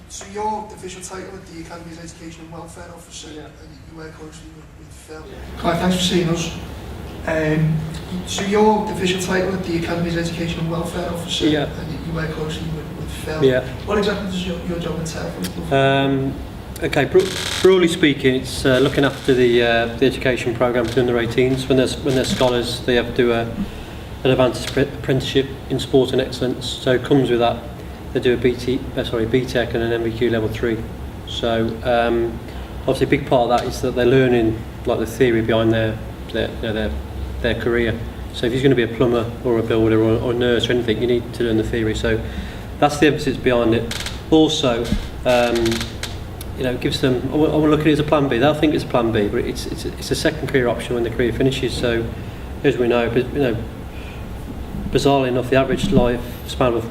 So your official title at the Academy is Education and Welfare Officer, Yeah. and you work closely with Phil. Clive, thanks for seeing us. So your official title at the Academy is Education and Welfare Officer, Yeah. and you work closely with Phil. Yeah. What exactly does your job entail? Okay, broadly speaking, it's looking after the education programme for under 18s. When they're scholars, they have to do an advanced apprenticeship in sport and excellence. So it comes with that. They do a BTEC and an MVQ level 3. So obviously a big part of that is that they're learning like the theory behind their career. So if you're going to be a plumber or a builder or a nurse or anything, you need to learn the theory. So that's the emphasis behind it. Also, it gives them. I want to look at it as a plan B. They'll think it's a plan B, but it's a second career option when the career finishes. So as we know, bizarrely enough, the average lifespan of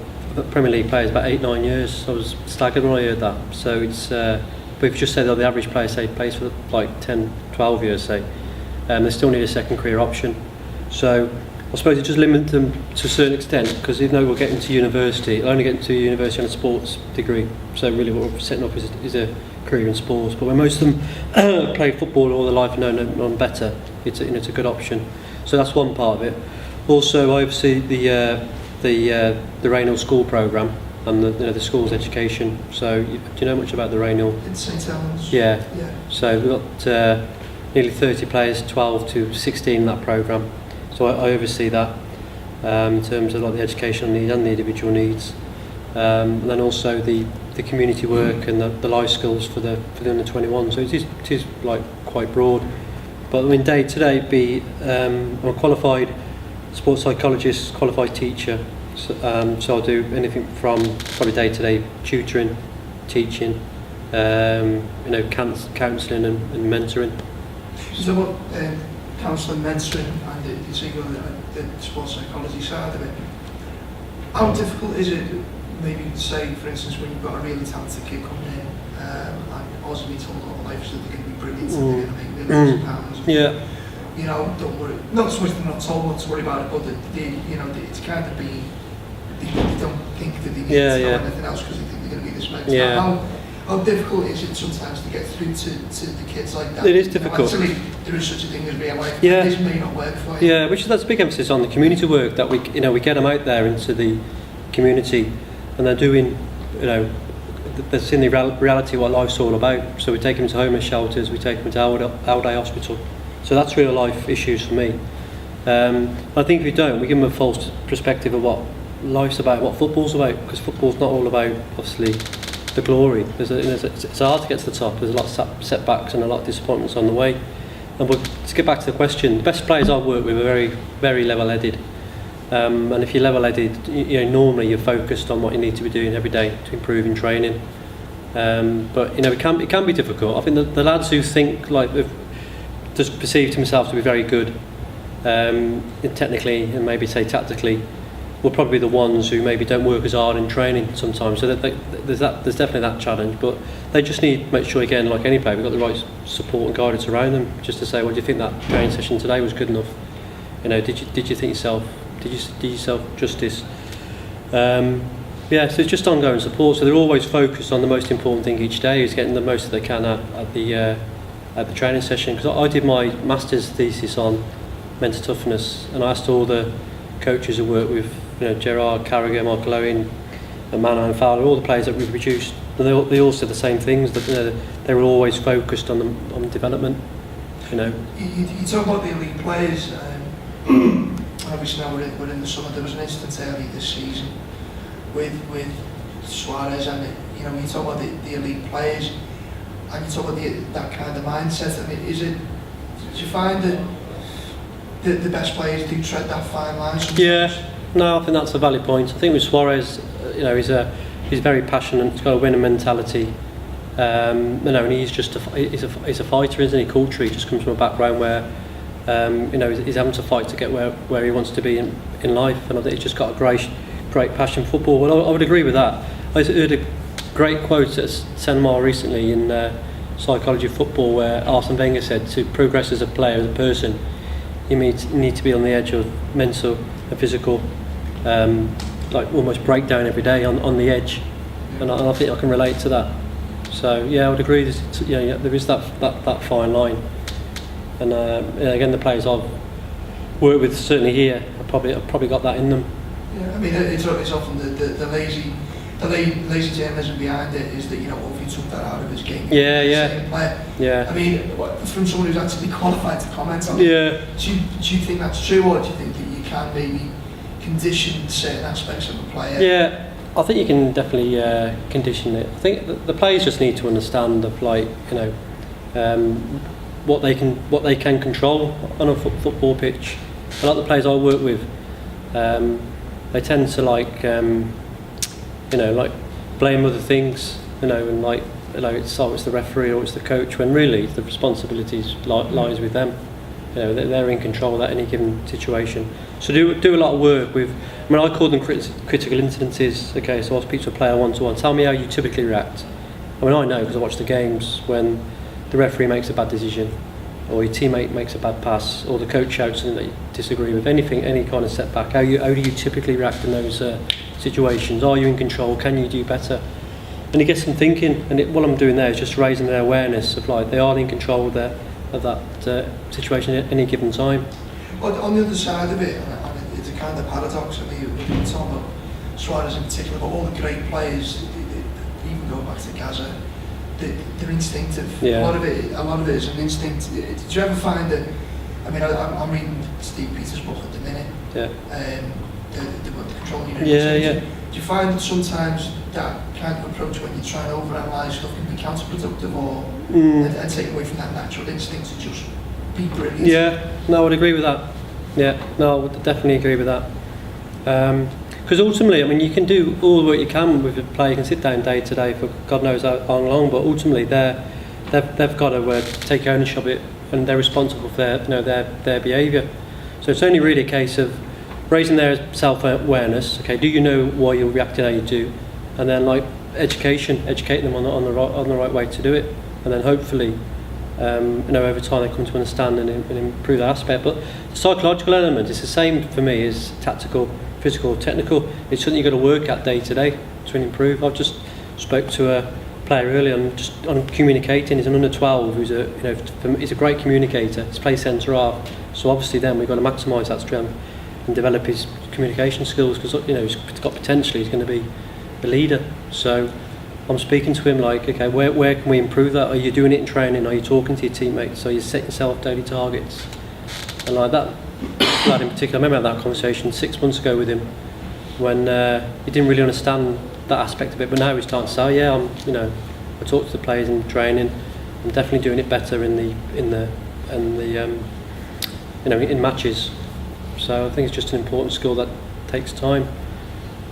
Premier League players about 8-9 years. I was staggered when I heard that. So it's but if you just say that the average player say plays for like 10-12 years, say, they still need a second career option. So I suppose it just limits them to a certain extent, because even though we'll get into university, they'll only get into university on a sports degree. So really what we're setting up is a career in sports. But when most of them play football all their life and know none better, it's a good option. So that's one part of it. Also, I oversee the Raynell School programme and the school's education. So do you know much about the Raynell? In St Helens. Yeah. So we've got nearly 30 players, 12 to 16 in that programme. So I oversee that in terms of like the educational needs and the individual needs, and then also the community work and the life skills for the under 21. So it is like quite broad. But I mean day to day, I'm a qualified sports psychologist, qualified teacher. So I'll do anything from probably day to day tutoring, teaching, counselling and mentoring. So what counselling, mentoring, and you say the sports psychology side of it. How difficult is it, maybe say for instance when you've got a really talented kid coming in and also being told all life that they're going to be brilliant and they're going to make millions of pounds? Yeah. Don't worry. Not so much they're not told not to worry about it, but it's kind of being they don't think that they need to know anything else because they think they're going to be this mental. Yeah. How difficult is it sometimes to get through to the kids like that? It is difficult. Actually, there is such a thing as real life. Yeah. This may not work for you. Yeah, that's a big emphasis on the community work, that we get them out there into the community, and they're doing, they're seeing the reality of what life's all about. So we take them to homeless shelters, we take them to our day hospital. So that's real life issues for me. I think if we don't, we give them a false perspective of what life's about, what football's about, because football's not all about obviously the glory. It's hard to get to the top. There's a lot of setbacks and a lot of disappointments on the way. And to get back to the question, the best players I've worked with are very, very level-headed. And if you're level-headed, normally you're focused on what you need to be doing every day to improve in training. But it can be difficult. I think the lads who think like they've just perceived themselves to be very good, technically and maybe say tactically, will probably be the ones who maybe don't work as hard in training sometimes. So there's definitely that challenge, but they just need to make sure, again, like any player, we've got the right support and guidance around them, just to say, well, do you think that training session today was good enough? Did you think yourself, did yourself justice? So it's just ongoing support. So they're always focused on the most important thing each day, is getting the most that they can at the training session. Because I did my master's thesis on mental toughness, and I asked all the coaches who work with, Gerard, Carragher, Michael Owen, and Mano and Fowler, all the players that we've produced, and they all said the same things, that they were always focused on development. You talk about the elite players, and obviously now we're in the summer. There was an instance early this season with Suarez, and you talk about the elite players, and you talk about that kind of mindset. I mean, do you find that the best players do tread that fine line sometimes? Yeah, no, I think that's a valid point. I think with Suarez, he's very passionate. He's got a winning mentality. And he's just he's a fighter, isn't he? Culturally, he just comes from a background where he's having to fight to get where he wants to be in life, and I think he's just got a great passion for football. Well, I would agree with that. I heard a great quote at Senmar recently in Psychology of Football, where Arsene Wenger said, to progress as a player, as a person, you need to be on the edge of mental and physical, like almost breakdown every day, on the edge. and I think I can relate to that. So yeah, I would agree. There is that fine line, and again, the players I've worked with certainly here, I've probably got that in them. Yeah, I mean, it's often the lazy journalism behind it is that, you know, Wolfie took that out of his game. Yeah. I mean, from someone who's actually qualified to comment on it, do you think that's true, or do you think that you can maybe condition certain aspects of a player? Yeah, I think you can definitely condition it. I think the players just need to understand of, like, you know, what they can control on a football pitch. A lot of the players I work with, they tend to like blame other things, and it's the referee or it's the coach, when really the responsibility lies with them. They're in control at any given situation. So do a lot of work with. I mean, I call them critical incidences. Okay, so I'll speak to a player one-to-one. Tell me how you typically react. I mean, I know because I watch the games when the referee makes a bad decision, or your teammate makes a bad pass, or the coach shouts something that you disagree with, any kind of setback. How do you typically react in those situations? Are you in control? Can you do better? And it gets them thinking. And what I'm doing there is just raising their awareness of, like, they are in control of that situation at any given time. But on the other side of it, and it's a kind of paradox. I mean, we've been talking about Suarez in particular, but all the great players, they even go back to Gaza. They're instinctive. Yeah. A lot of it is an instinct. Did you ever find that? I mean, I'm reading Steve Peters' book at the minute. Yeah. The controlling unit. Yeah. Do you find that sometimes that kind of approach, when you try and overanalyze stuff, can be counterproductive, or and take away from that natural instinct to just be brilliant? Yeah. No, I would agree with that. Yeah. No, I would definitely agree with that. Because ultimately, I mean, you can do all the work you can with a player. You can sit down day to day for God knows how long, but ultimately they've got to take ownership of it, and they're responsible for their behaviour. So it's only really a case of raising their self-awareness. Okay, do you know why you're reacting how you do? And then, like, educating them on the right way to do it, and then hopefully, over time they come to understand and improve that aspect. But the psychological element is the same for me as tactical, physical, technical. It's something you've got to work at day to day to improve. I've just spoke to a player earlier on communicating. He's an under 12 who's he's a great communicator. He's plays centre half. So obviously then we've got to maximise that strength and develop his communication skills, because he's got potential. He's going to be the leader. So I'm speaking to him like, okay, where can we improve that? Are you doing it in training? Are you talking to your teammates? Are you setting yourself daily targets? And like that lad in particular, I remember having that conversation 6 months ago with him when he didn't really understand that aspect of it, but now he's starting to say, I talk to the players in training. I'm definitely doing it better in matches. So I think it's just an important skill that takes time.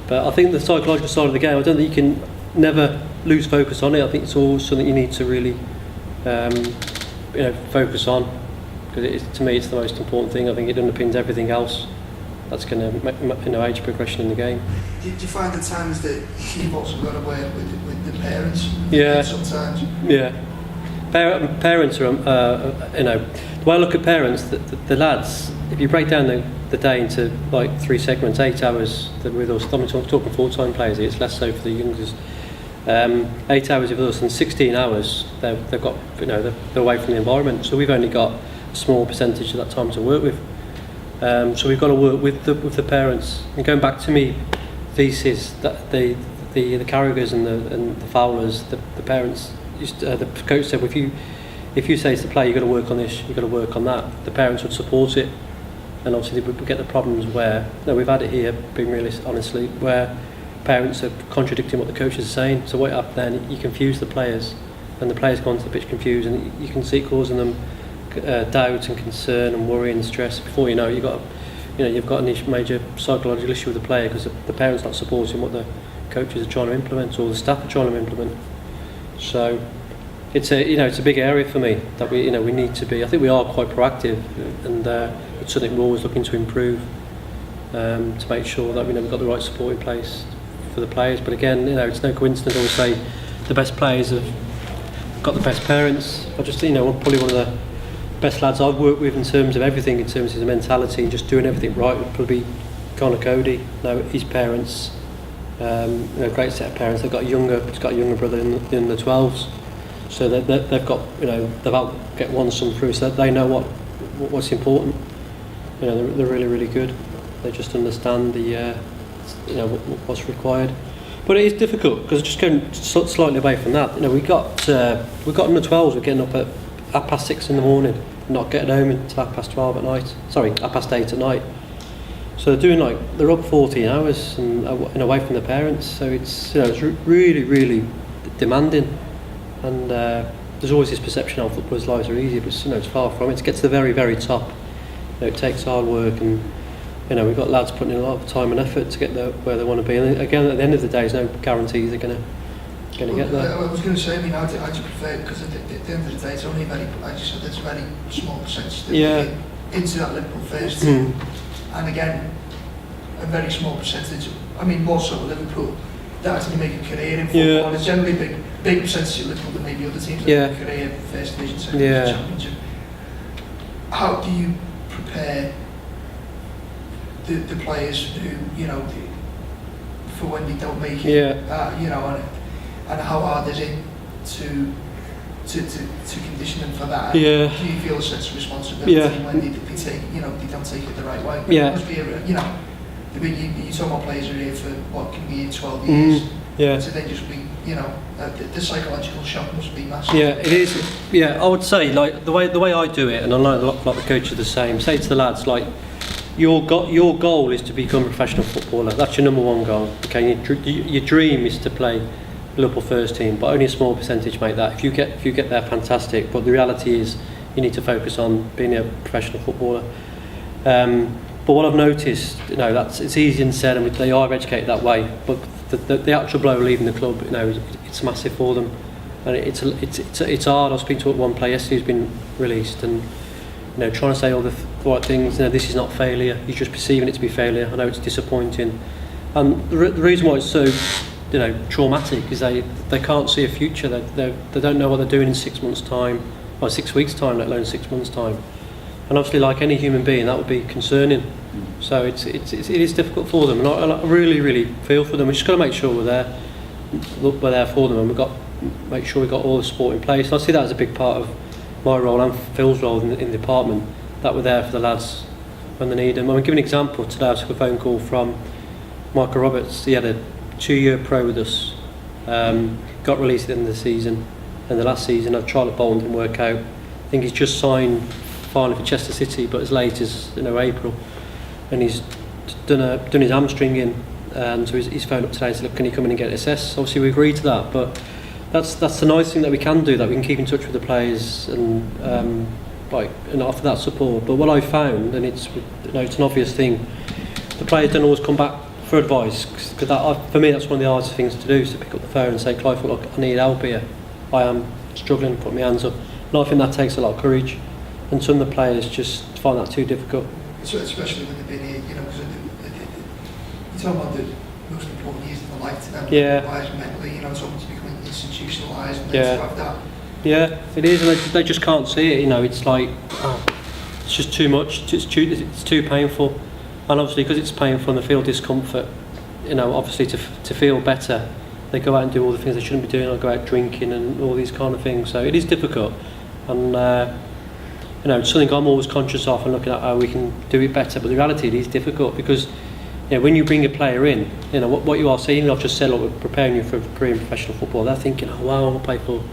But I think the psychological side of the game, I don't think you can never lose focus on it. I think it's all something you need to really focus on, because to me it's the most important thing. I think it underpins everything else that's going to make age progression in the game. Do you find at times that you've also got to work with the parents? Yeah. Sometimes. Yeah. Parents are, the way I look at parents, the lads, if you break down the day into like 3 segments, 8 hours they're with us. I'm talking full-time players here, it's less so for the youngsters. 8 hours with us, and 16 hours they've got, they're away from the environment. So we've only got a small percentage of that time to work with. So we've got to work with the parents. And going back to me thesis, that the Carragers and the Fowlers, the parents, the coach said, if you say to the player, you've got to work on this, you've got to work on that, the parents would support it. And obviously we get the problems where, we've had it here, being realistic, honestly, where parents are contradicting what the coaches are saying. So what happens then, you confuse the players, and the players go onto the pitch confused, and you can see it causing them doubt and concern and worry and stress. Before you know it, you've got a major psychological issue with the player, because the parents not supporting what the coaches are trying to implement, or the staff are trying to implement. So it's a big area for me that we need to be. I think we are quite proactive, and it's something we're always looking to improve, to make sure that we've got the right support in place for the players. But again, it's no coincidence. I always say the best players have got the best parents. I just probably one of the best lads I've worked with in terms of everything, in terms of his mentality and just doing everything right, would probably be Connor Cody. His parents Great set of parents. He's got a younger brother in the 12s, so they've got, they've helped get one son through, so they know what's important. They're really, really good. They just understand what's required. But it is difficult because just going slightly away from that. We got in the 12s. We're getting up at 6:30 in the morning, not getting home until 12:30 at night. Sorry, 8:30 at night. So they're up 14 hours and away from their parents. So it's really, really demanding. And there's always this perception how footballers' lives are easy, but it's far from it. To get to the very, very top, it takes hard work, and we've got lads putting in a lot of time and effort to get where they want to be. And again, at the end of the day, there's no guarantees they're going to get there. I was going to say, I do prefer it because at the end of the day, it's only like you said, there's a very small percentage that get into that Liverpool first team. And again, a very small percentage, more so at Liverpool, that actually make a career in football. Yeah. There's generally a big percentage at Liverpool than maybe other teams that make a career in First Division, Second Division, Championship. How do you prepare the players who, for when they don't make it, and how hard is it to condition them for that? Yeah. Do you feel a sense of responsibility when they take, they don't take it the right way? Yeah. It must be you talk about players who are here for what can be 12 years. Yeah. So then just be, the psychological shock must be massive. Yeah, it is. Yeah, I would say the way I do it, and I know a lot of the coaches are the same. Say to the lads your goal is to become a professional footballer. That's your number one goal. Okay, your dream is to play Liverpool first team, but only a small percentage make that. If you get there, fantastic. But the reality is, you need to focus on being a professional footballer. But what I've noticed, it's easier said, and they are educated that way. But the actual blow of leaving the club, it's massive for them, and it's hard. I was speaking to one player yesterday who's been released, and trying to say all the right things. This is not failure. You're just perceiving it to be failure. I know it's disappointing, and the reason why it's so traumatic is they can't see a future. They don't know what they're doing in 6 months' time, or 6 weeks' time, let alone 6 months' time. And obviously, like any human being, that would be concerning. So it is difficult for them, and I really, really feel for them. We just got to make sure we're there for them, and we've got to make sure we've got all the support in place. And I see that as a big part of my role and Phil's role in the department, that we're there for the lads when they need them. I'm going to give an example. Today I took a phone call from Michael Roberts. He had a 2-year pro with us, got released at the end of the season, and the last season I've tried at Bolton, didn't work out. I think he's just signed finally for Chester City, but as late as April, and he's done his hamstring in, and so he's phoned up today and said, look, can you come in and get assessed? Obviously we agreed to that, but that's the nice thing that we can do, that we can keep in touch with the players and offer that support. But what I found, and it's an obvious thing, the players don't always come back for advice, because for me that's one of the hardest things to do, is to pick up the phone and say, Clive, look, I need help here, I am struggling, put my hands up. And I think that takes a lot of courage, and some of the players just find that too difficult. So especially when they've been here, because you talk about the most important years of their life to them, wise mentally, it's almost becoming institutionalised, and then to have that. Yeah, it is, and they just can't see it. It's like, it's just too much. It's too painful, and obviously because it's painful and they feel discomfort, obviously to feel better, they go out and do all the things they shouldn't be doing, or go out drinking and all these kind of things. So it is difficult, and it's something I'm always conscious of and looking at how we can do it better. But the reality, it is difficult, because when you bring a player in, what you are saying, I've just said, look, we're preparing you for a career in professional football. They're thinking, oh wow, I want to play for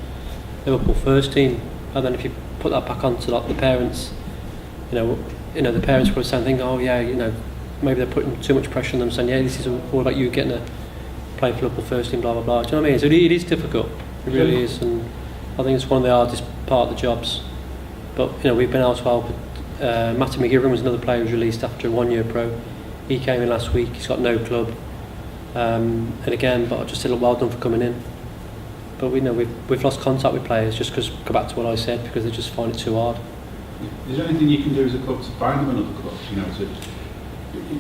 Liverpool first team. And then if you put that back onto the parents, the parents probably saying, oh yeah, maybe they're putting too much pressure on them, saying, yeah, this is all about you getting to play for Liverpool first team, blah blah blah. Do you know what I mean? So it is difficult. It really is, and I think it's one of the hardest part of the jobs. But we've been able to help. Matty McGivern was another player who was released after a 1-year pro. He came in last week. He's got no club, and again, but I just said, look, well done for coming in. But we know we've lost contact with players just because, go back to what I said, because they just find it too hard. Is there anything you can do as a club to find them another club? To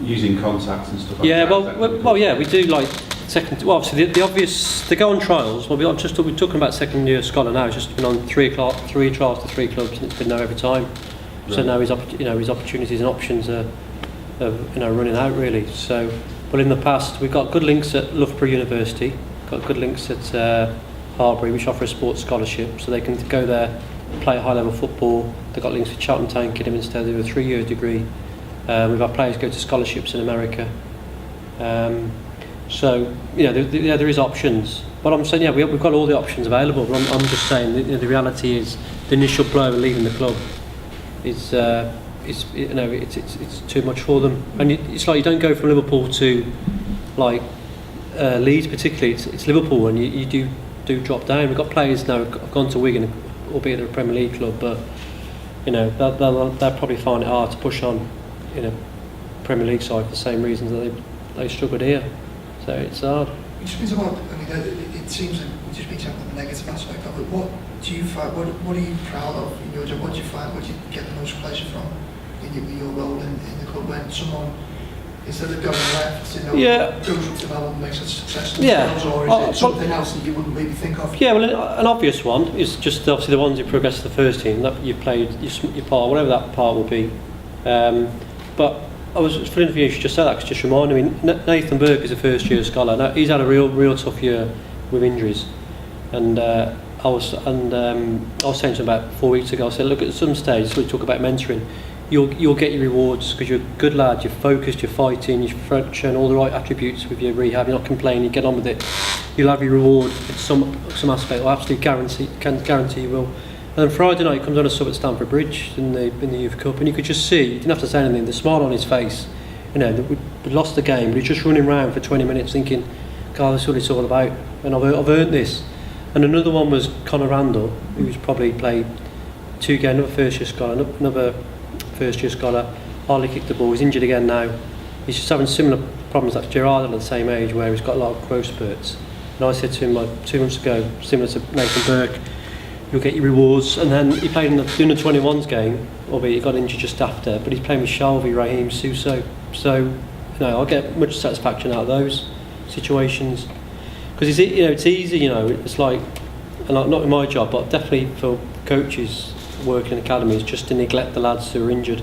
using contacts and stuff like that? Well, yeah, we do like second. Well, obviously the obvious, they go on trials. Well, we're talking about second-year scholar now. He's just been on three trials to 3 clubs, and it's been there every time. Right. So now his opportunities and options are running out really. So Well, in the past, we've got good links at Loughborough University, got good links at Harbury, which offer a sports scholarship, so they can go there, play high-level football. They've got links with Cheltenham Town, Kidderminster, they do a 3-year degree. We've had players go to scholarships in America. So, there is options. But I'm saying, we've got all the options available. But I'm just saying, the reality is, the initial blow of leaving the club is, it's too much for them. And it's like you don't go from Liverpool to, like, Leeds particularly. It's Liverpool, and you do drop down. We've got players now who've gone to Wigan, albeit they're a Premier League club, but they'll probably find it hard to push on in a Premier League side for the same reasons that they struggled here. So it's hard. It seems about, it seems like we just been talking about the negative aspect of it. What do you find? What are you proud of in your job? What do you find? What do you get the most pleasure from in your role in the club when someone, instead of going left, goes up development, makes a success themselves, or is it something else that you wouldn't maybe think of? Yeah, well, an obvious one is just obviously the ones who progress to the first team that you've played your part, whatever that part will be. But I was funny enough you just said that, 'cause just reminded me. Nathan Burke is a first-year scholar. Now, he's had a real tough year with injuries, and I was saying to him about 4 weeks ago. I said, look, at some stage, we talk about mentoring. You'll get your rewards because you're a good lad. You're focused. You're fighting. You've shown all the right attributes with your rehab. You're not complaining. You get on with it. You'll have your reward in some aspect. I absolutely guarantee you will. And then Friday night he comes on a sub at Stamford Bridge in the Youth Cup, and you could just see, you didn't have to say anything, the smile on his face. We lost the game, but he's just running around for 20 minutes thinking, God, that's what it's all about, and I've earned this. And another one was Conor Randall, who's probably played 2 games, another first year scholar, hardly kicked the ball, he's injured again now. He's just having similar problems like Gerard at the same age, where he's got a lot of growth spurts. And I said to him 2 months ago, similar to Nathan Burke, you'll get your rewards. And then he played in the 21s game, albeit he got injured just after, but he's playing with Shelby, Raheem, Suso. So, I'll get much satisfaction out of those situations. Because it's easy, it's like, and not in my job, but definitely for coaches working in academies, just to neglect the lads who are injured.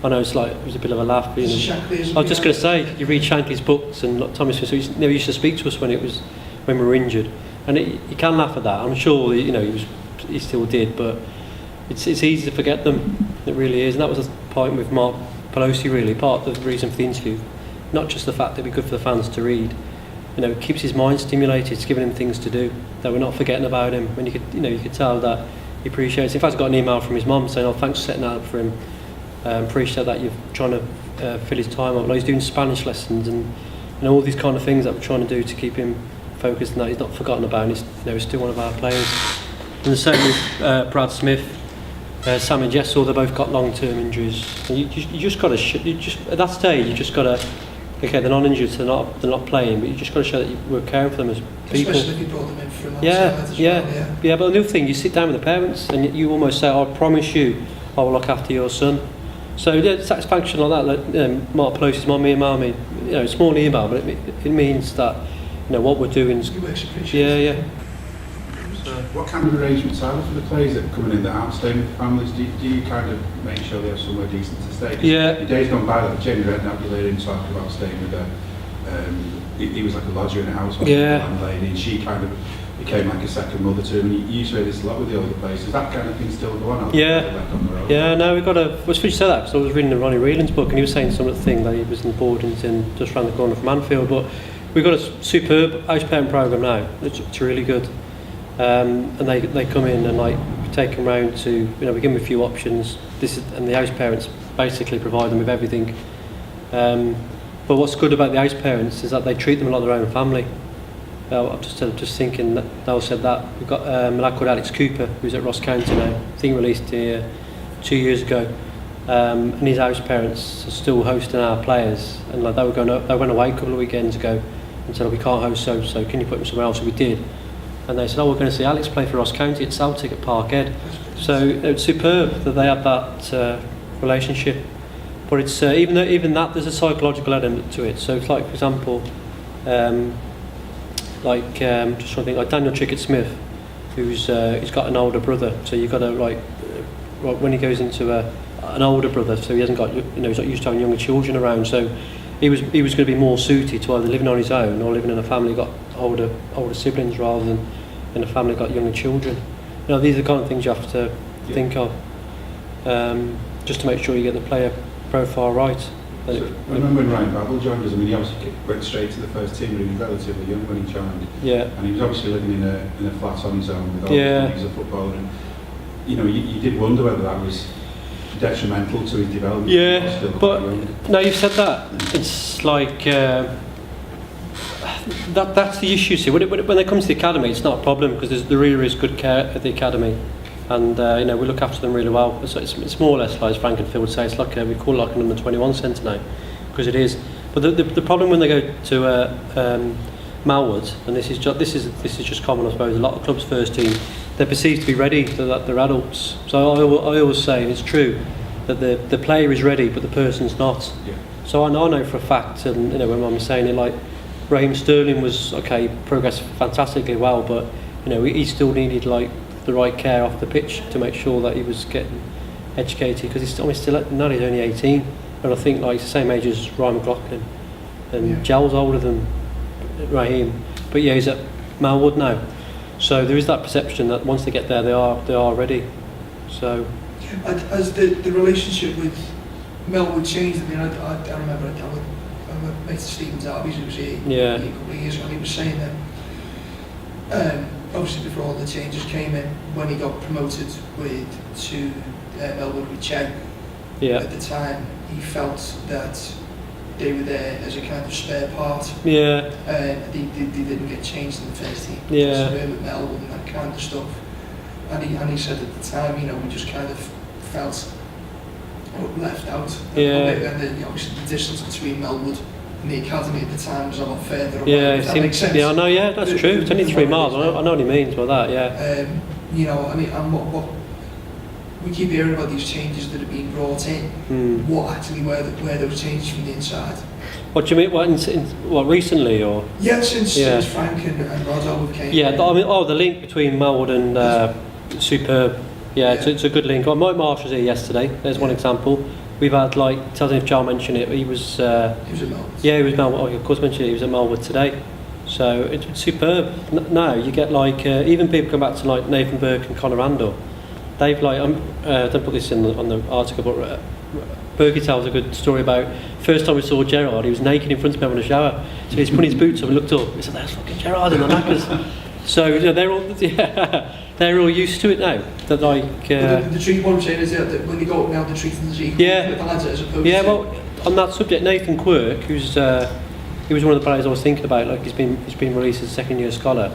I know it was a bit of a laugh. I was just going to say, you read Shankly's books, and Tommy Smith, so he never used to speak to us when we were injured. And you can laugh at that. I'm sure he still did, but it's easy to forget them. It really is. And that was the point with Mark Pelosi, really. Part of the reason for the interview, not just the fact that it'd be good for the fans to read. It keeps his mind stimulated. It's giving him things to do. That we're not forgetting about him. When you could tell that he appreciates it. In fact, I got an email from his mum saying, "Oh, thanks for setting that up for him. Appreciate that you're trying to fill his time up." Like, he's doing Spanish lessons and all these kind of things that we're trying to do to keep him focused, and that he's not forgotten about. And he's still one of our players. And the same with Brad Smith, Sam and Jessel. They both got long-term injuries. And you just got to at that stage you just got to. Okay, they're not injured, so they're not playing, but you just got to show that we're caring for them as people. Especially if you brought them in for a long time. Yeah. But another thing, you sit down with the parents and you almost say, "I promise you, I will look after your son." So satisfaction like that, Mark Pelosi's mum, me and Marmy, small email, but it means that what we're doing is. Yeah. So what kind of arrangements are there for the players that are coming in that aren't staying with families? Do you kind of make sure they have somewhere decent to stay? Yeah. The days gone by that Jenny Redknapp in talk about staying with her. He was like a lodger in a house with a landlady, and she kind of became like a second mother to him. And you say this a lot with the older players. Is that kind of thing still going on? No, we've got a. Well, it's funny you say that, because I was reading Ronnie Reeland's book, and he was saying some of the thing that he was in Boardington, just round the corner from Anfield. But we've got a superb house parent programme now. It's really good. And they come in and we take them round to, we give them a few options. And the house parents basically provide them with everything. But what's good about the house parents is that they treat them like their own family. I'm just thinking that Dale said that. We've got a lad called Alex Cooper, who's at Ross County now. I think released here 2 years ago. And his house parents are still hosting our players. And they went away a couple of weekends ago and said, "We can't host so can you put him somewhere else?" So we did. And they said, "Oh, we're going to see Alex play for Ross County at Celtic at Parkhead." So it's superb that they have that relationship. But it's even that there's a psychological element to it. So it's like, for example, just trying to think, like Daniel Trickett-Smith, who's he's got an older brother. So you've got to when he goes into an older brother, so he hasn't got he's not used to having younger children around. So he was going to be more suited to either living on his own or living in a family got older siblings rather than in a family got younger children. These are the kind of things you have to think of, just to make sure you get the player profile right. So, I remember when Ryan Babel joined us. I mean, he obviously went straight to the first team, but he was relatively young when he joined. Yeah. And he was obviously living in a flat on his own with all the things of footballer. And you did wonder whether that was detrimental to his development. Yeah, but now you've said that, it's like that's the issue. See, when they come to the academy, it's not a problem because there really is good care at the academy, and we look after them really well. It's more or less like, as Frankenfield would say, it's like we call it like an under 21 centre now, because it is. But the problem when they go to Malwood, and this is just common, I suppose. A lot of clubs' first team, they're perceived to be ready, that they're adults. So I always say, and it's true, that the player is ready, but the person's not. Yeah. So I know for a fact, and when I'm saying it, like Raheem Sterling was progressed fantastically well, but he still needed like the right care off the pitch to make sure that he was getting educated, because he's only 18, and I think like he's the same age as Ryan McLaughlin, and Gel's older than Raheem, but he's at Malwood now. So there is that perception that once they get there, they are ready. So as the relationship with Melwood changed, I mean, I remember I met Stephen Darby's, who was here a couple of years ago, and he was saying that obviously before all the changes came in, when he got promoted to Melwood with Chen, at the time he felt that they were there as a kind of spare part. They didn't get changed in the first team. So with Melwood and that kind of stuff. And he said at the time, we just kind of felt left out. And obviously the distance between Melwood and the academy at the time was a lot further away. That makes sense. Yeah, I know. Yeah, that's true. It's only 3 miles. I know what he means by that. Yeah. I mean, and what we keep hearing about these changes that are being brought in. What actually were those changes from the inside? What do you mean? What recently or? Yeah, since Frank and Rodolfo came. Yeah, I mean, the link between Melwood and Superb. Yeah, it's a good link. Mike Marsh was here yesterday. There's one example. We've had I don't know if Joel mentioned it, but he was at Melwood. Yeah, he was Melwood. Oh, of course, mentioned it. He was at Melwood today. So it's superb. Now you get even people come back to Nathan Burke and Conor Randall. They've don't put this on the article, but Berkey tells a good story about first time we saw Gerrard, he was naked in front of me in the shower. So he's put his boots up and looked up. He said, "There's fucking Gerrard in the knackers." So they're all used to it now. That the treat. What I'm saying is that when you go up now, the treating is equal with the lads as opposed to. Well, on that subject, Nathan Quirk, he was one of the players I was thinking about. He's been released as a second year scholar.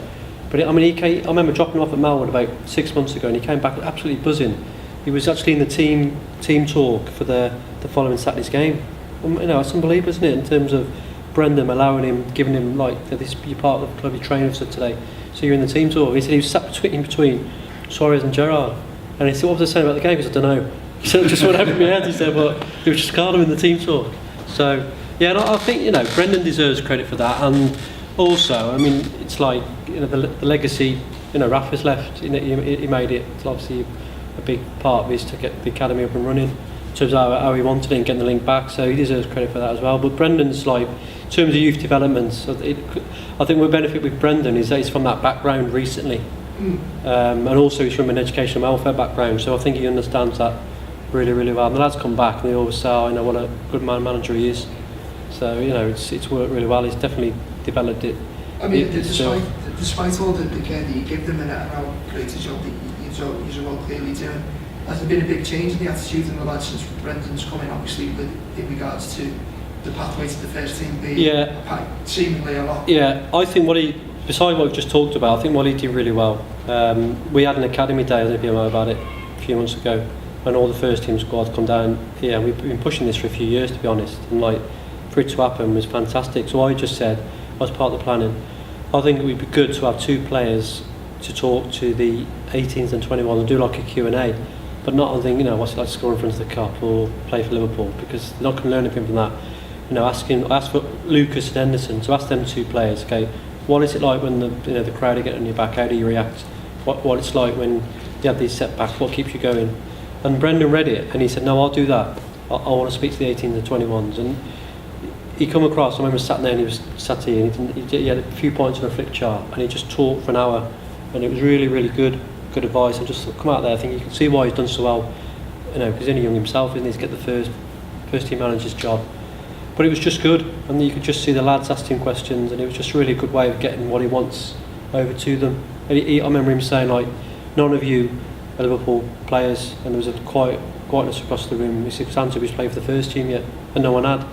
But I remember dropping him off at Malwood about 6 months ago, and he came back absolutely buzzing. He was actually in the team talk for the following Saturday's game. It's unbelievable, isn't it? In terms of Brendan allowing him, giving him this, you're part of the club, you're training for today, so you're in the team talk. He said he was sat between Suarez and Gerrard, and he said, "What was I saying about the game?" He said, "I don't know." So it just went over my head. He said, "But he was just calling him in the team talk." So and I think Brendan deserves credit for that, and also, I mean, it's the legacy. Rafa's left. He made it. It's obviously a big part of his to get the academy up and running. In terms of how he wanted it and getting the link back, so he deserves credit for that as well. But Brendan's in terms of youth development, I think what benefit with Brendan is that he's from that background recently, and also he's from an educational welfare background. So I think he understands that really, really well. And the lads come back and they always say, "Oh, what a good manager he is." So it's worked really well. He's definitely developed it. I mean, despite all the care that you give them and how great a job that you're all clearly doing, has there been a big change in the attitude in the lads since Brendan's coming, obviously, in regards to the pathway to the first team being seemingly a lot? Yeah, I think besides what we've just talked about, I think what he did really well. We had an academy day, I don't know if you know about it, a few months ago, when all the first team squad come down here, and we've been pushing this for a few years, to be honest, and for it to happen was fantastic. So I just said, as part of the planning, I think it would be good to have 2 players to talk to the 18s and 21s and do a Q&A, but not on what's it like to score in front of the cup or play for Liverpool, because they're not going to learn anything from that. Ask for Lucas and Henderson, to ask them 2 players, what is it like when the crowd are getting on your back? How do you react? What it's like when you have these setbacks? What keeps you going? And Brendan read it and he said, "No, I'll do that. I want to speak to the 18s and 21s." And he come across, I remember sat there and he was sat here and he had a few points on a flick chart and he just talked for an hour and it was really, really good advice. And just come out there, I think you can see why he's done so well, you know, because he's only young himself, isn't he, to get the first team manager's job. But it was just good, and you could just see the lads asking questions, and it was just really a good way of getting what he wants over to them. And I remember him saying, like, none of you are Liverpool players, and there was a quietness across the room. He said, Santo's played for the first team yet, and no one had.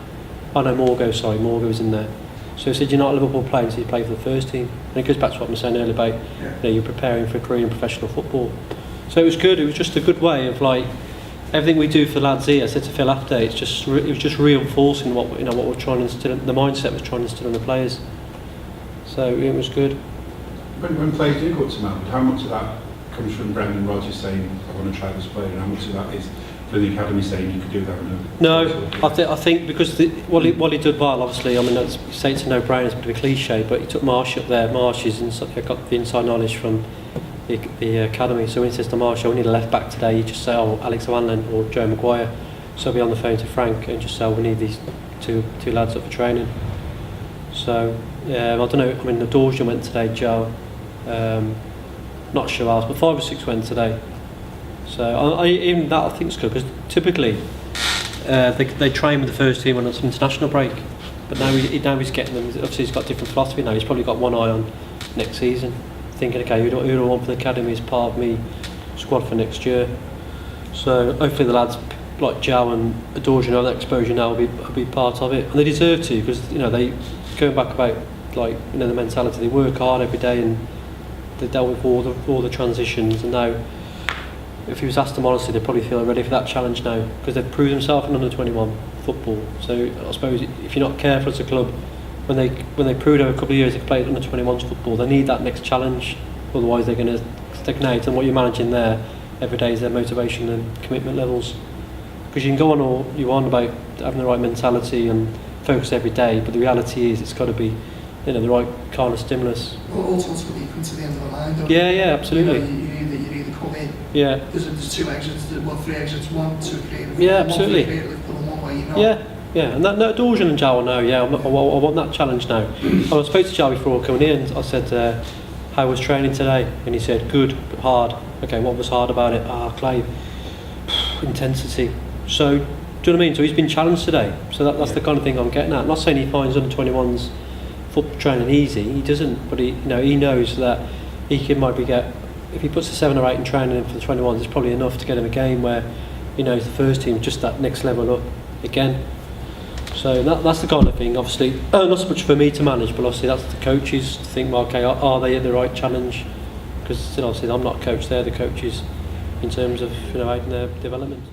Oh no, Morgo was in there. So he said, you're not a Liverpool player until you play for the first team. And it goes back to what I was saying earlier about, you know, you're preparing for a career in professional football. So it was good. It was just a good way of, like, everything we do for lads here. I said to Phil after, it was just reinforcing what we're trying to instill, the mindset was trying to instill in the players. So it was good. When players do go to Mount, how much of that comes from Brendan Rodgers saying, I want to try this player, and how much of that is for the academy saying you could do that? No, I think because what he did well, obviously, I mean, you say it's a no-brainer, it's a bit of a cliche, but he took Marsh up there. Marsh got the inside knowledge from the academy, so when he says to Marsh, we need a left back today, you just say, oh, Alex O'Hanlon or Joe Maguire. So I'll be on the phone to Frank and just say, we need these two lads up for training. So yeah, I don't know, I mean, the Dorjan went today, Joe, not sure else, but 5 or 6 went today. So even that I think is good, because typically they train with the first team on some international break, but now he's getting them. Obviously he's got different philosophy now. He's probably got one eye on next season, thinking, okay, who do I want for the academy as part of me squad for next year. So hopefully the lads like Joe and Adorjan know that exposure now will be part of it, and they deserve to, because you know, they going back about, like, you know, the mentality, they work hard every day and they dealt with all the transitions, and now if he was asked them honestly, they probably feel ready for that challenge now, because they've proved themselves in under-21 football. So I suppose if you're not careful as a club, when they proved over a couple of years they could play under-21s football, they need that next challenge, otherwise they're going to stagnate. And what you're managing there every day is their motivation and commitment levels, because you can go on all you want about having the right mentality and focus every day, but the reality is it's got to be, you know, the right kind of stimulus. Well, ultimately you come to the end of the line, don't you? Yeah, absolutely. You know, you either come in, yeah, there's 2 exits, well, 3 exits, one to creative, yeah, one absolutely. for creative, and one way, you know. Yeah, and that Dorjan and Joe know, yeah, I want that challenge now. I spoke to Joe before coming in, and I said, how was training today? And he said, good, but hard. Okay, what was hard about it? Clive, intensity. So, do you know what I mean? So he's been challenged today. So that's the kind of thing I'm getting at. I'm not saying he finds under-21s football training easy, he doesn't, but he knows that he can maybe get, if he puts a 7 or 8 in training for the 21s, it's probably enough to get him a game where, you know, the first team just that next level up again. So that's the kind of thing, obviously, not so much for me to manage, but obviously that's the coaches to think, well, okay, are they at the right challenge? Because obviously I'm not a coach, they're the coaches in terms of, you know, their development.